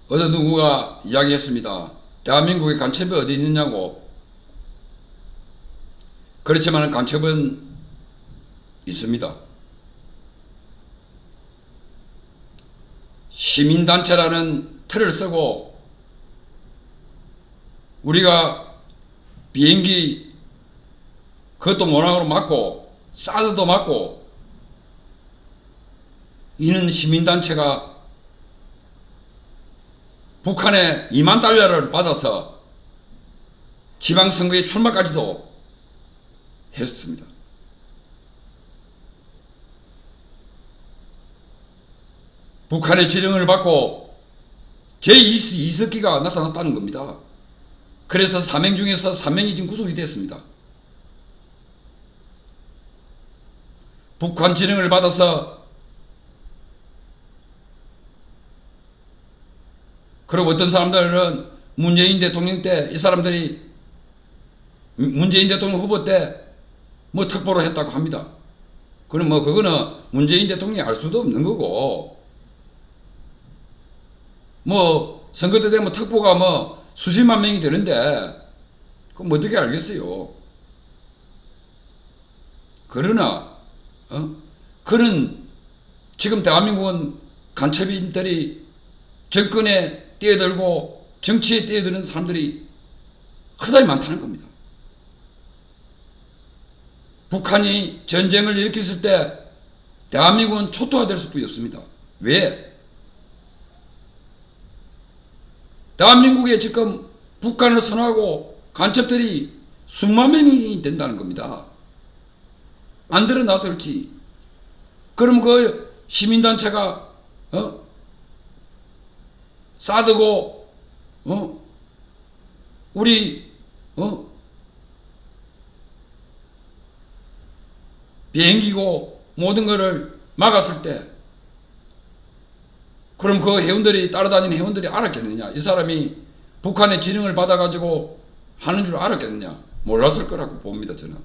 어느 누구가 이야기했습니다. 대한민국의 간첩이 어디 있느냐고. 그렇지만 간첩은 있습니다. 시민단체라는 틀을 쓰고 우리가 비행기 그것도 모락으로 맞고 사드도 맞고 이는 시민단체가 북한에 2만 달러를 받아서 지방선거에 출마까지도 했습니다. 북한의 지령을 받고 제2석기가 나타났다는 겁니다. 그래서 4명 중에서 3명이 지금 구속이 됐습니다. 북한 지령을 받아서 그리고 어떤 사람들은 문재인 대통령 때 이 사람들이 문재인 대통령 후보 때 뭐 특보를 했다고 합니다. 그럼 뭐 그거는 문재인 대통령이 알 수도 없는 거고 뭐 선거 때 되면 특보가 뭐 수십만 명이 되는데 그럼 어떻게 알겠어요. 그러나 그런 지금 대한민국은 간첩인들이 정권에 뛰어들고 정치에 뛰어드는 사람들이 허다히 많다는 겁니다. 북한이 전쟁을 일으켰을 때 대한민국은 초토화될 수밖에 없습니다. 왜? 대한민국에 지금 북한을 선호하고 간첩들이 수만 명이 된다는 겁니다. 안 드러나설지. 그럼 그 시민단체가 싸두고 우리 비행기고 모든 것을 막았을 때 그럼 그 회원들이 따라다니는 회원들이 알았겠느냐? 이 사람이 북한의 지령을 받아가지고 하는 줄 알았겠느냐? 몰랐을 거라고 봅니다. 저는.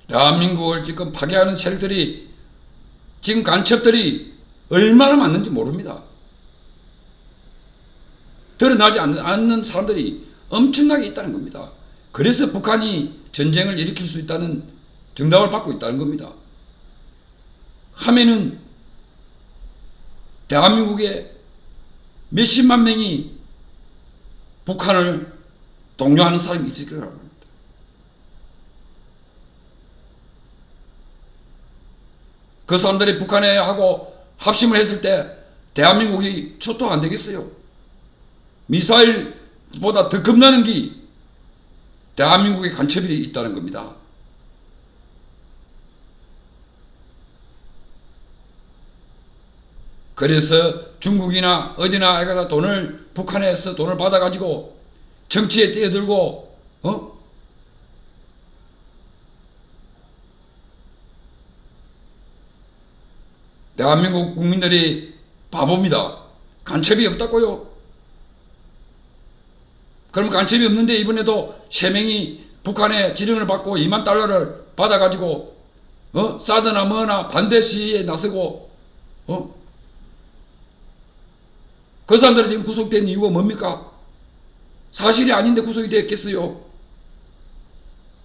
대한민국을 지금 파괴하는 세력들이 지금 간첩들이 얼마나 많은지 모릅니다. 드러나지 않는 사람들이 엄청나게 있다는 겁니다. 그래서 북한이 전쟁을 일으킬 수 있다는 정답을 받고 있다는 겁니다. 하면은 대한민국에 몇십만 명이 북한을 독려하는 사람이 있을 거라고 합니다. 그 사람들이 북한에 하고 합심을 했을 때 대한민국이 초토화 안 되겠어요? 미사일보다 더 겁나는 게 대한민국의 간첩이 있다는 겁니다. 그래서 중국이나 어디나 애가 돈을 북한에서 돈을 받아가지고 정치에 뛰어들고 대한민국 국민들이 바보입니다. 간첩이 없다고요? 그럼 간첩이 없는데 이번에도 3명이 북한의 지령을 받고 2만 달러를 받아가지고 사드나 뭐나 반대 시위에 나서고 그 사람들이 지금 구속된 이유가 뭡니까? 사실이 아닌데 구속이 됐겠어요?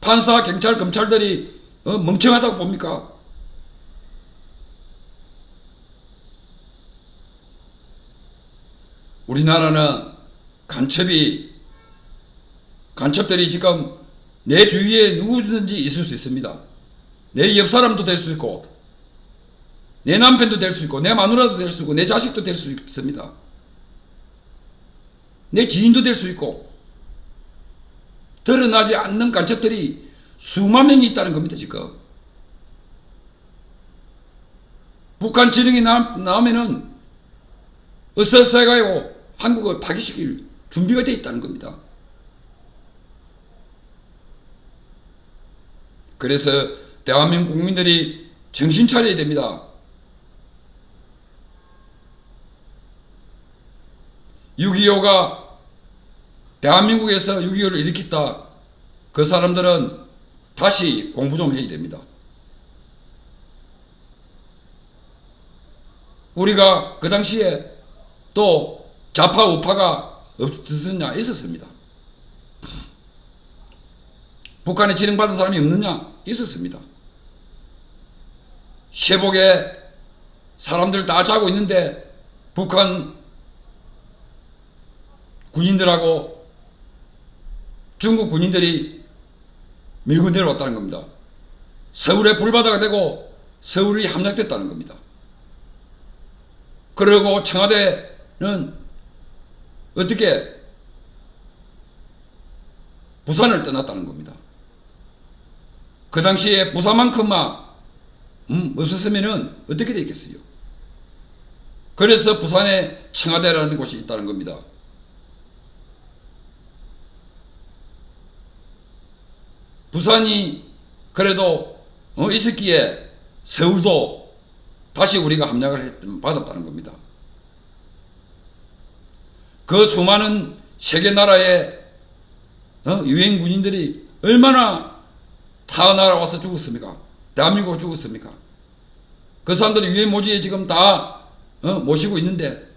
판사, 경찰, 검찰들이 멍청하다고 봅니까? 우리나라는 간첩들이 지금 내 주위에 누구든지 있을 수 있습니다. 내 옆 사람도 될 수 있고, 내 남편도 될 수 있고, 내 마누라도 될 수 있고, 내 자식도 될 수 있습니다. 내 지인도 될 수 있고, 드러나지 않는 간첩들이 수만 명이 있다는 겁니다, 지금. 북한 지령이 나오면은 어서서 해가지고 한국을 파괴시킬 준비가 되어 있다는 겁니다. 그래서 대한민국 국민들이 정신 차려야 됩니다. 6.25가 대한민국에서 6.25를 일으켰다. 그 사람들은 다시 공부 좀 해야 됩니다. 우리가 그 당시에 또 좌파 우파가 없었냐? 있었습니다. 북한에 지령받은 사람이 없느냐? 있었습니다. 세복에 사람들 다 자고 있는데 북한 군인들하고 중국 군인들이 밀고 내려왔다는 겁니다. 서울에 불바다가 되고 서울이 함락됐다는 겁니다. 그리고 청와대는 어떻게 부산을 떠났다는 겁니다. 그 당시에 부산만큼만 없었으면 어떻게 되겠어요? 그래서 부산에 청와대라는 곳이 있다는 겁니다. 부산이 그래도 있었기에 서울도 다시 우리가 함락을 받았다는 겁니다. 그 수많은 세계 나라의 유엔 군인들이 얼마나 타 나라 와서 죽었습니까? 대한민국 죽었습니까? 그 사람들이 유엔 모지에 지금 다 모시고 있는데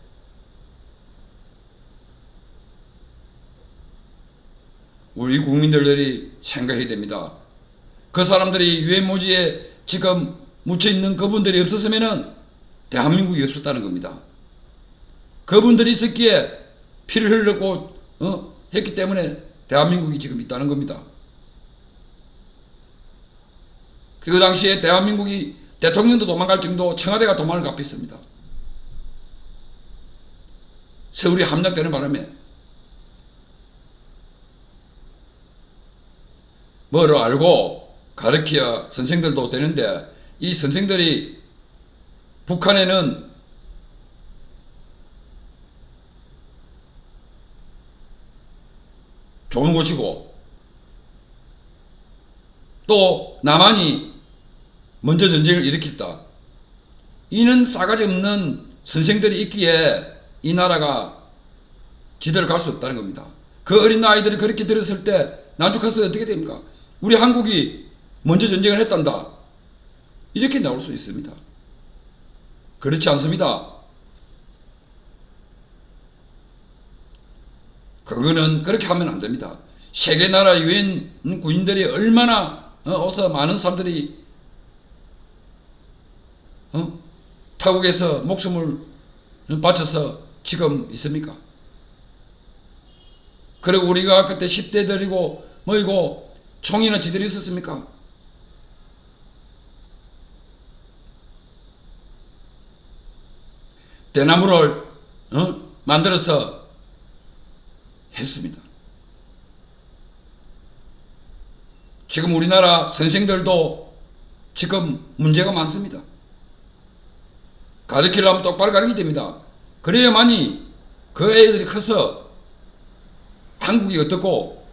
우리 국민들이 생각해야 됩니다. 그 사람들이 유엔 모지에 지금 묻혀 있는 그분들이 없었으면은 대한민국이 없었다는 겁니다. 그분들이 있었기에 피를 흘렸고 했기 때문에 대한민국이 지금 있다는 겁니다. 그 당시에 대한민국이 대통령도 도망갈 정도 청와대가 도망을 갚았습니다. 서울이 함락되는 바람에 뭐를 알고 가르쳐야 선생들도 되는데 이 선생들이 북한에는 좋은 곳이고 또 남한이 먼저 전쟁을 일으켰다. 이는 싸가지 없는 선생들이 있기에 이 나라가 지대로 갈 수 없다는 겁니다. 그 어린 아이들이 그렇게 들었을 때 나중 가서 어떻게 됩니까? 우리 한국이 먼저 전쟁을 했단다. 이렇게 나올 수 있습니다. 그렇지 않습니다. 그거는 그렇게 하면 안 됩니다. 세계 나라 유엔 군인들이 얼마나 어서 많은 사람들이 타국에서 목숨을 바쳐서 지금 있습니까? 그리고 우리가 그때 10대들이고 뭐이고 총이나 지들이 있었습니까? 대나무를 만들어서 했습니다. 지금 우리나라 선생들도 지금 문제가 많습니다. 가르치려면 똑바로 가르쳐야 됩니다. 그래야만이 그 애들이 커서 한국이 어떻고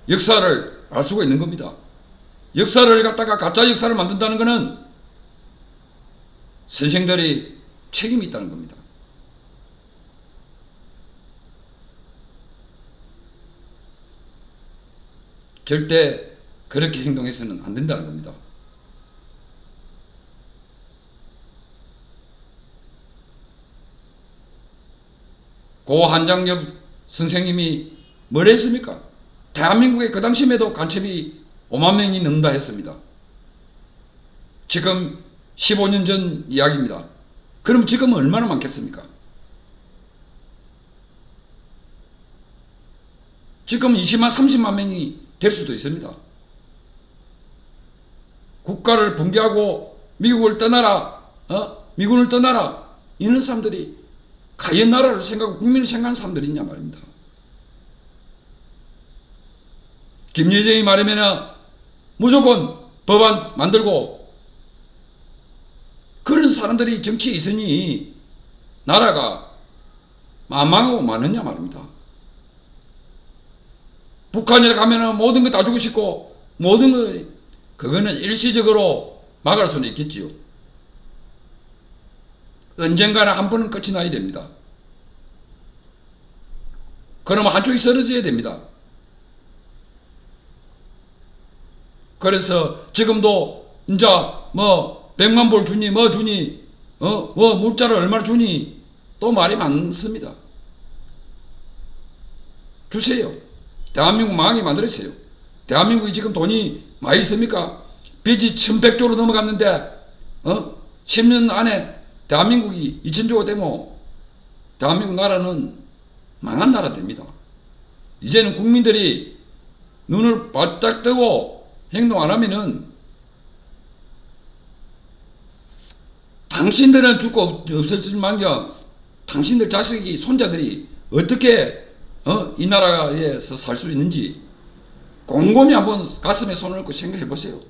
역사를 알 수가 있는 겁니다. 역사를 갖다가 가짜 역사를 만든다는 것은 선생들이 책임이 있다는 겁니다. 절대 그렇게 행동해서는 안 된다는 겁니다. 고 한장엽 선생님이 뭘 했습니까? 대한민국에 그 당시에도 간첩이 5만 명이 넘는다 했습니다. 지금 15년 전 이야기입니다. 그럼 지금은 얼마나 많겠습니까? 지금 20만, 30만 명이 될 수도 있습니다. 국가를 붕괴하고 미국을 떠나라, 미군을 떠나라, 이런 사람들이 가연 나라를 생각하고 국민을 생각하는 사람들이 있냐 말입니다. 김여정이 말하면 무조건 법안 만들고 그런 사람들이 정치에 있으니 나라가 망하고 마느냐 말입니다. 북한에 가면은 모든 거 다 주고 싶고 모든 거 그거는 일시적으로 막을 수는 있겠지요. 언젠가는 한 번은 끝이 나야 됩니다. 그러면 한쪽이 쓰러져야 됩니다. 그래서 지금도 이제 뭐 100만 불 주니 뭐 주니 뭐 물자를 얼마나 주니 또 말이 많습니다. 주세요. 대한민국 망하게 만들었어요. 대한민국이 지금 돈이 많이 있습니까? 빚이 1100조로 넘어갔는데 10년 안에 대한민국이 2000조가 되면 대한민국 나라는 망한 나라 됩니다. 이제는 국민들이 눈을 바짝 뜨고 행동 안 하면은 당신들은 죽고 없어질 망정 당신들 자식이 손자들이 어떻게 이 나라에서 살 수 있는지 곰곰이 한번 가슴에 손을 얹고 생각해 보세요.